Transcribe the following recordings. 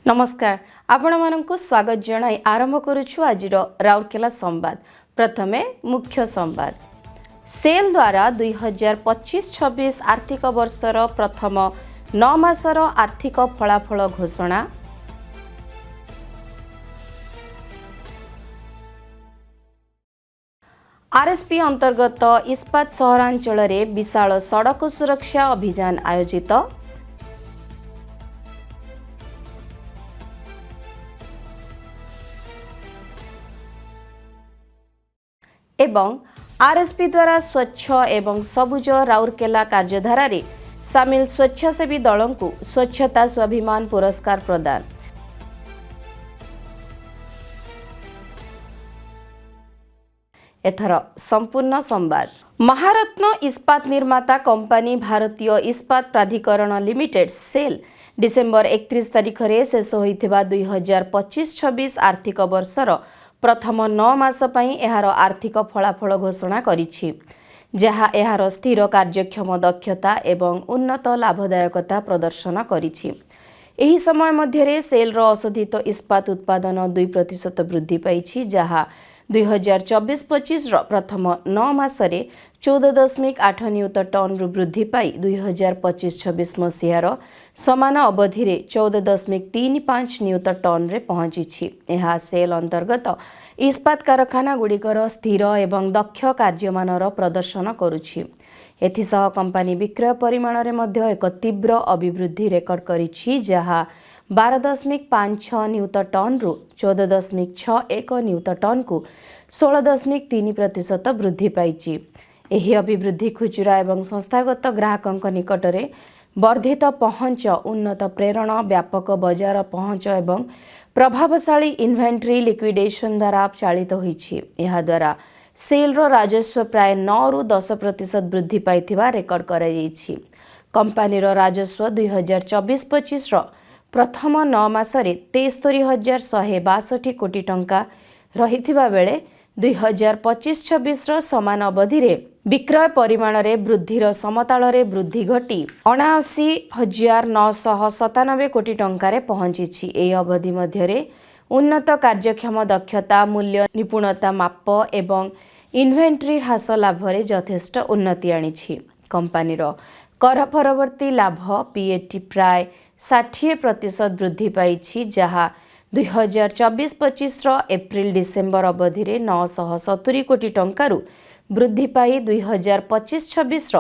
नमस्कार आपण मानक स्वागत जनाई आरंभ करुछु आजिर राउरकेला संवाद। प्रथमे मुख्य संवाद। सेल द्वारा 2025-26 आर्थिक वर्षर प्रथम 9 मासर आर्थिक फलाफल घोषणा। आरएसपी अंतर्गत इस्पात सहरांचल रे विशाल सड़क सुरक्षा अभियान आयोजित। एवं आरएसपी द्वारा स्वच्छ एवं सबुज राउरकेला कार्यधारा रे सामिल स्वच्छासेवी दल को स्वच्छता स्वाभिमान पुरस्कार प्रदान। एथर संपूर्ण संवाद। महारत्न इस्पात निर्माता कंपनी भारतीय इस्पात प्राधिकरण लिमिटेड सेल डिसेम्बर 31 तारिख रे शेष होइथिबा 2025-26 आर्थिक वर्षर प्रथम 9 मास पई एहार आर्थिक फलाफल घोषणा करिछि, जहा एहार स्थिर कार्यक्षम दक्षता एवं उन्नत लाभदायकता प्रदर्शन करिछि। एही समय मध्यरे सेल अशोधित इस्पात उत्पादन 2% वृद्धि पाइछि, जहा 2024-25 प्रथम 9 मासरे 14.8 न्यूट टन रु वृद्धि पाई 2025-26 मसीहार समान अवधि रे 14.35 न्यूट टन रे पहुंची। यह सेल अंतर्गत इस्पात कारखाना गुड़िकर स्थिर एवं दक्ष कार्यमानर प्रदर्शन करुछि। एथिसह कंपनी विक्रय परिमाण रे मध्य एक तीव्र अभिवृद्धि रेकर्ड करिछि, जहा 12.56 न्यूट टन रु 14.61 न्यूट टन को 16.3% वृद्धि पाइछि। एही अभिवृद्धि खुचुरा एवं संस्थागत ग्राहकंक निकटरे वर्धित पहुंच, उन्नत प्रेरण, व्यापक बजार पहुंच एवं प्रभावशाली इन्वेंटरी लिक्विडेशन द्वारा चालित होइछि। एहा द्वारा सेल राजस्व प्राय 9 रु 10% वृद्धि पाइथिबा रेकर्ड करा जाइछि। कंपनी राजस्व 2024-25 प्रथम 9 मासरे 73,162 कोटी टंका रहिथिबा बेले 2025-26 समान अवधि रे विक्रय परिमाण रे वृद्धिर समताल रे वृद्धि घटी 79,997 कोटी टंका रे पहुंची। एही अवधि मध्य रे उन्नत कार्यक्षम दक्षता, मूल्य निपुणता माप एवं इन्वेंटरी ह्रास लाभ रे यथेष्ट उन्नति आनिछि। कंपनीर कर परवर्ती लाभ पीएटी प्राय 60% वृद्धि पाइछि, जहा 2024-25 एप्रिल डिसेम्बर अवधि रे 970 कोटी टंकारु वृद्धि पाई 2025-26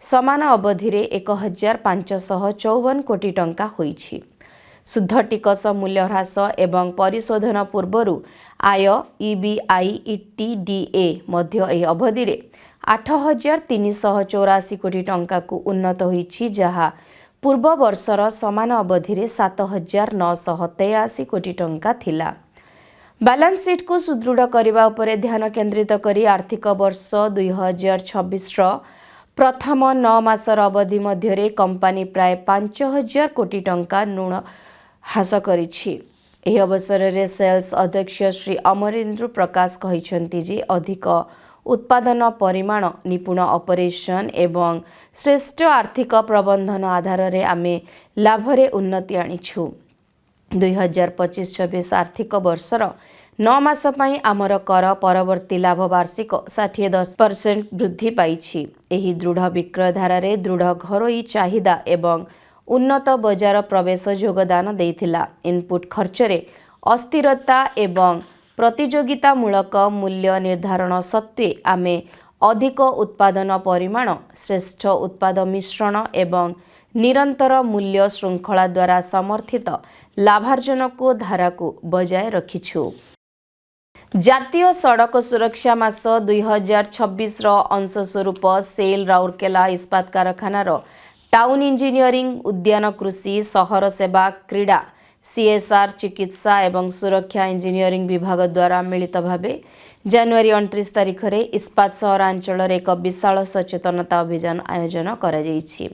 समान अवधि रे 1,554 कोटी टंका होइछि। शुद्ध टिकस मूल्य ह्रास एवं परिशोधन पूर्वरु आय EBITDA मध्य एही अवधि रे 8,384 कोटी टंका को उन्नत होइछि, जहा पूर्व वर्षर समान अवधि रे 7,983 कोटी टंका थिला। बैलेंस शीट को सुदृढ़ करने उपरे ध्यान केंद्रित करी आर्थिक वर्ष 2026 प्रथम 9 मासर अवधि मध्य रे कंपनी प्राय 5,000 कोटी टंका ऋण ह्रास करिछि। एही अवसर रे सेल्स अध्यक्ष श्री अमरेंद्र प्रकाश कहिसंती जे अधिक उत्पादन परिमाण, निपुण ऑपरेशन एवं श्रेष्ठ आर्थिक प्रबंधन आधार रे आमे लाभ रे उन्नति आनिछु। 2025-26 आर्थिक वर्षर 9 मास पई आमर कर परवर्ती लाभ वार्षिक 60% वृद्धि पाइछि। एही दृढ़ विक्रय धारा रे दृढ़ घरोई चाहिदा एवं उन्नत बजार प्रवेश योगदान देइथिला। इनपुट खर्च रे अस्थिरता एवं प्रतियोगितामूलक मूल्य निर्धारण सत्वे आमे अधिक उत्पादन परिमाण, श्रेष्ठ उत्पाद मिश्रण एवं निरंतर मूल्य श्रृंखला द्वारा समर्थित लाभार्जन को धारा को बजाय रखिछु। जातीय सड़क सुरक्षा मास 2026 अंश स्वरूप सेल राउरकेला इस्पात कारखानार टाउन इंजीनियरिंग, उद्यान कृषि, सहर सेवा, क्रीड़ा, CSR, चिकित्सा एवं सुरक्षा इंजीनियरिंग विभाग द्वारा मिलित भावे जनवरी 29 तारिख रे इस्पात सहरांचल एक विशाल सचेतनता अभियान आयोजन करा जाइछि।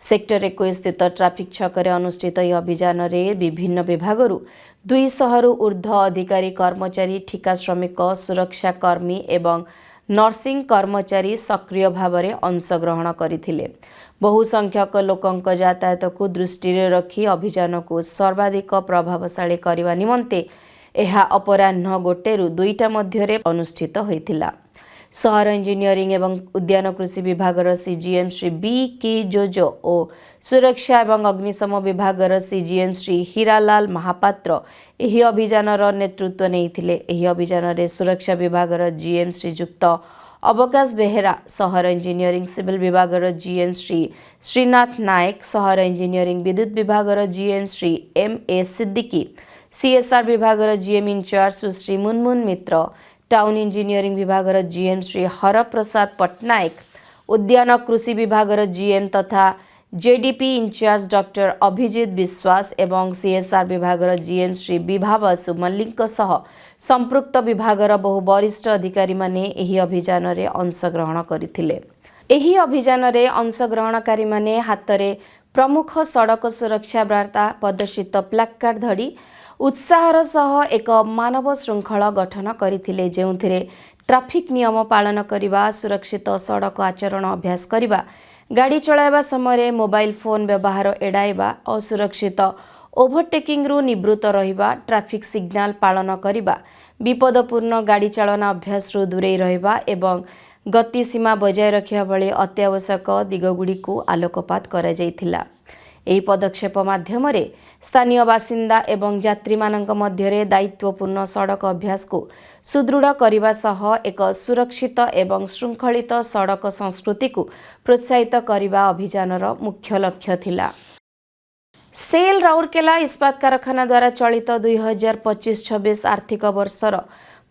सेक्टर 21 स्थित ट्राफिक छकरे अनुष्ठित यह अभियान रे विभिन्न विभागरु 200 रु ऊर्ध्व अधिकारी, कर्मचारी, ठिका श्रमिक, सुरक्षाकर्मी एवं नर्सिंग कर्मचारी सक्रिय भाव में अंशग्रहण करथिले। बहु संख्यक लोकंक यातायात को दृष्टि रखी अभियान को सर्वाधिक प्रभावशाली करने निमंते यह अपराह्न 1 ରୁ 2टा मध्य अनुष्ठित होइथिला। सहर इंजीनियरिंग एवं उद्यान कृषि विभागर सीजीएम श्री बी के जोजो और सुरक्षा एवं अग्निशम विभागर सीजीएम श्री हीरालाल महापात्र एही अभियानर नेतृत्व नेइथिले। एही अभियान रे सुरक्षा विभागर जीएम श्रीजुक्त अवकाश बेहेरा, सहर इंजीनियरिंग सिविल विभागर जीएम श्री श्रीनाथ नायक, सहर इंजीनियरिंग विद्युत विभागर GM Shri M A Siddiqui, CSR विभागर GM incharge Sushri Munmun Mitra, town engineering विभागर जीएम श्री हरप्रसाद पट्टनायक, उद्यान कृषि विभागर जीएम तथा JDP incharge doctor Abhijit Biswas एवं सीएसआर विभागर जीएम श्री विभा बसु मल्लिक सह संपृक्त विभागर बहु वरिष्ठ अधिकारी माने एही अभियान रे अंशग्रहण करथिले। एही अभियान रे अंशग्रहणकारी माने हातरे प्रमुख सड़क सुरक्षा वार्ता प्रदर्शित प्लाकार्ड धड़ी उत्साहर सह एक मानव श्रृंखल गठन करथिले, जेउथिरे ट्रैफिक नियम पालन करिबा, सुरक्षित सड़क आचरण अभ्यास करिबा, गाड़ी चलाइबा समय मोबाइल फोन व्यवहार एड़ाइबा, असुरक्षित ओभरटेकिंग रु निवृत्त रहिबा, ट्रैफिक सिग्नल पालन करिबा, विपदपूर्ण गाड़ी चालना अभ्यास रु दूरे रहिबा एवं गति सीमा बजाय रखिया भली अत्यावश्यक दिगगुड़ी को आलोकपात करा जायथिला। एही पदक्षेप माध्यम रे स्थानीय बासिंदा एवं यात्री मानक मध्यरे दायित्वपूर्ण सड़क अभ्यास को सुदृढ़ करने सह एक सुरक्षित एवं श्रृंखलित सड़क संस्कृति को प्रोत्साहित करने अभियानर मुख्य लक्ष्य थिला। सेल राउरकेला इस्पात कारखाना द्वारा चलित 2025-26 आर्थिक वर्षर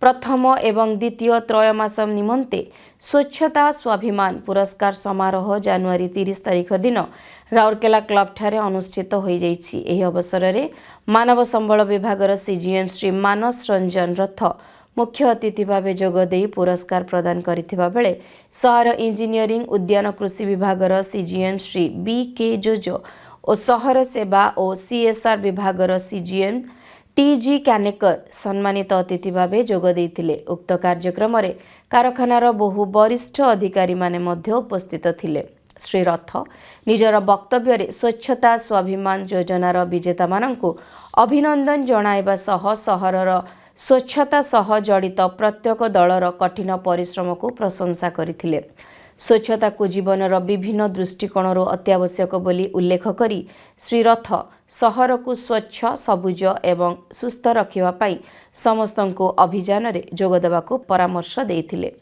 प्रथम एवं द्वितीय त्रयमास निमंते स्वच्छता स्वाभिमान पुरस्कार समारोह जनवरी 30 तारिख दिन राउरकेला क्लब ठारे अनुष्ठित हो जाइछि। एही अवसर रे मानव संबल विभागर सीजीएम श्री मानस रंजन रथ मुख्य अतिथि भाव जोगदे पुरस्कार प्रदान करथिबा बेले सहर इंजीनियरिंग उद्यान कृषि विभागर सीजीएम श्री बी के जोजो और सहर सेवा और सीएसआर विभागर सीजीएम टीजी कानेकर सम्मानित अतिथि भावे जोग देइथिले। उक्त कार्यक्रम रे कारखानार बहु वरिष्ठ अधिकारी माने मध्य उपस्थित थिले। श्री रथ निजर वक्तव्य रे स्वच्छता स्वाभिमान योजनार विजेता मानंकु अभिनंदन जणाइबा सह सहरर स्वच्छता सह जड़ित प्रत्येक दलर कठिन परिश्रम को प्रशंसा करथिले। स्वच्छता को जीवनर विभिन्न दृष्टिकोणरू अत्यावश्यक बोली उल्लेख करी श्री रथ सहर को स्वच्छ सबुज एवं सुस्थ रखिबा पई समस्तंको अभियान रे जोग देबाको परामर्श देइथिले।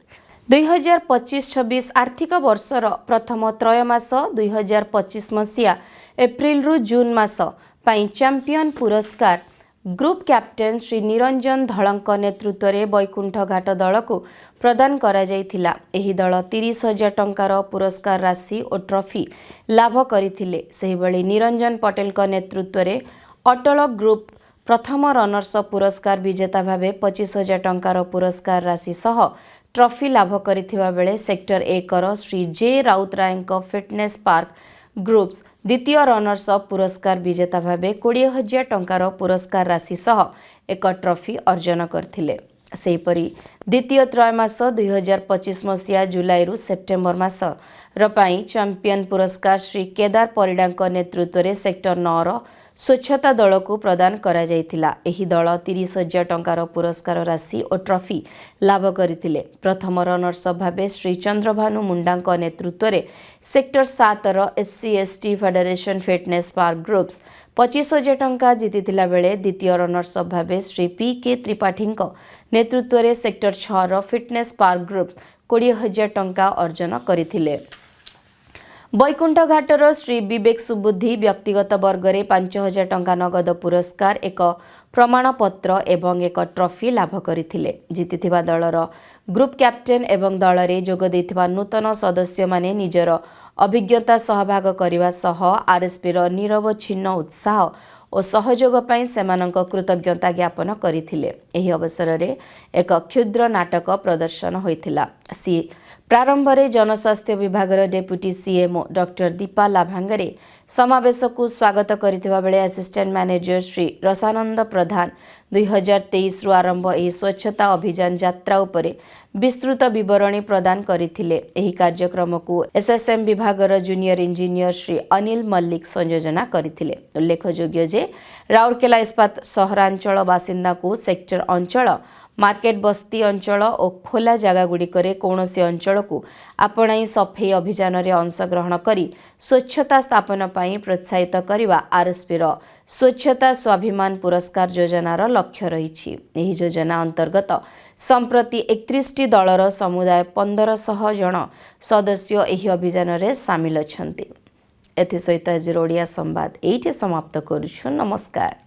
2025-26 आर्थिक वर्षर प्रथम त्रयमास 2025 मसिया एप्रिल रु जून मास पई चैंपियन पुरस्कार ग्रुप कैप्टेन श्री निरंजन धलंक नेतृत्व रे बैकुंठ घाट दल को प्रदान करा जायथिला। एही दल 30,000 टंकार पुरस्कार राशि और ट्रॉफी लाभ करथिले। सेही बळी निरंजन पटेल का नेतृत्व रे अटल ग्रुप प्रथम रनर्स पुरस्कार विजेता भावे 25,000 टंकार पुरस्कार राशि सह ट्रॉफी लाभ करथिबा बेले सेक्टर 1 श्री जे राउतरायଙ୍କ फिटनेस पार्क ग्रुप्स द्वितीय रनर्स अप पुरस्कार विजेता भावे 20,000 टंकार पुरस्कार राशि सह एक ट्रॉफी अर्जन करथिले। सेहीपरि द्वितीय त्रयमास 2025 मसिया जुलाई रु सेप्टेम्बर मास रपाई चैंपियन पुरस्कार श्री केदार परिडाଙ୍କ नेतृत्व रे सेक्टर 9 स्वच्छता दल को प्रदान करा जायथिला। एही दल 30,000 टंकार पुरस्कार राशि और ट्रॉफी लाभ करथिले। प्रथम रनर्स भावे श्री चंद्रभानु मुंडाଙ୍କ नेतृत्व रे sector 7 SC ST federation fitness park groups 25,000 टंका जीतिथिला बेले द्वितीय रनर्स भावे श्री पी के त्रिपाठीଙ୍କ नेतृत्व रे सेक्टर 6 फिटनेस पार्क ग्रुप 20,000 टंका अर्जन करथिले। बैकुंठ घाटर श्री विवेक सुबुद्धि व्यक्तिगत वर्ग रे 5,000 टंका नगद पुरस्कार एक प्रमाणपत्र एवं एक ट्रॉफी लाभ करथिले। जीतिथिबा दलर ग्रुप कैप्टेन एवं दल रे जोग देथिबा नूतन सदस्य माने निजर अभिज्ञता सहभाग करिवा सह आरएसपी रो निरवच्छिन्न उत्साह और सहयोग पई सेमानक कृतज्ञता ज्ञापन करथिले। एही अवसर रे एक क्षुद्र नाटक प्रदर्शन होइथिला। प्रारंभरे जनस्वास्थ्य विभागर डेप्यूटी सीएमओ डॉक्टर दीपा लाभांगरे समावेश को स्वागत करथिबा बेले असिस्टेंट मैनेजर श्री रसानंद प्रधान 2023 रु आरंभ एही स्वच्छता अभियान यात्रा उपरे विस्तृत विवरणी प्रदान करथिले। एही कार्यक्रम को एसएसएम विभागर जूनियर इंजीनियर श्री अनिल मल्लिक संयोजना करथिले। उल्लेखयोग्य जे राउरकेला इस्पात सहरांचल बासिंदा को सेक्टर अंचल मार्केट बस्ती अंचल और खोला जगह गुड़िकरे कौनसी अंचल को आपणाई सफेई अभियान रे अंशग्रहण करी स्वच्छता स्थापन पाई प्रोत्साहित करने आरएसपी रो स्वच्छता स्वाभिमान पुरस्कार योजनार लक्ष्य रही। एही योजना अंतर्गत संप्रति 31 दलर समुदाय 1500 जन सदस्य एही अभियान रे सामिल अछंती। एथि सहित आज ओडिया संवाद एठी समाप्त करूछु। नमस्कार।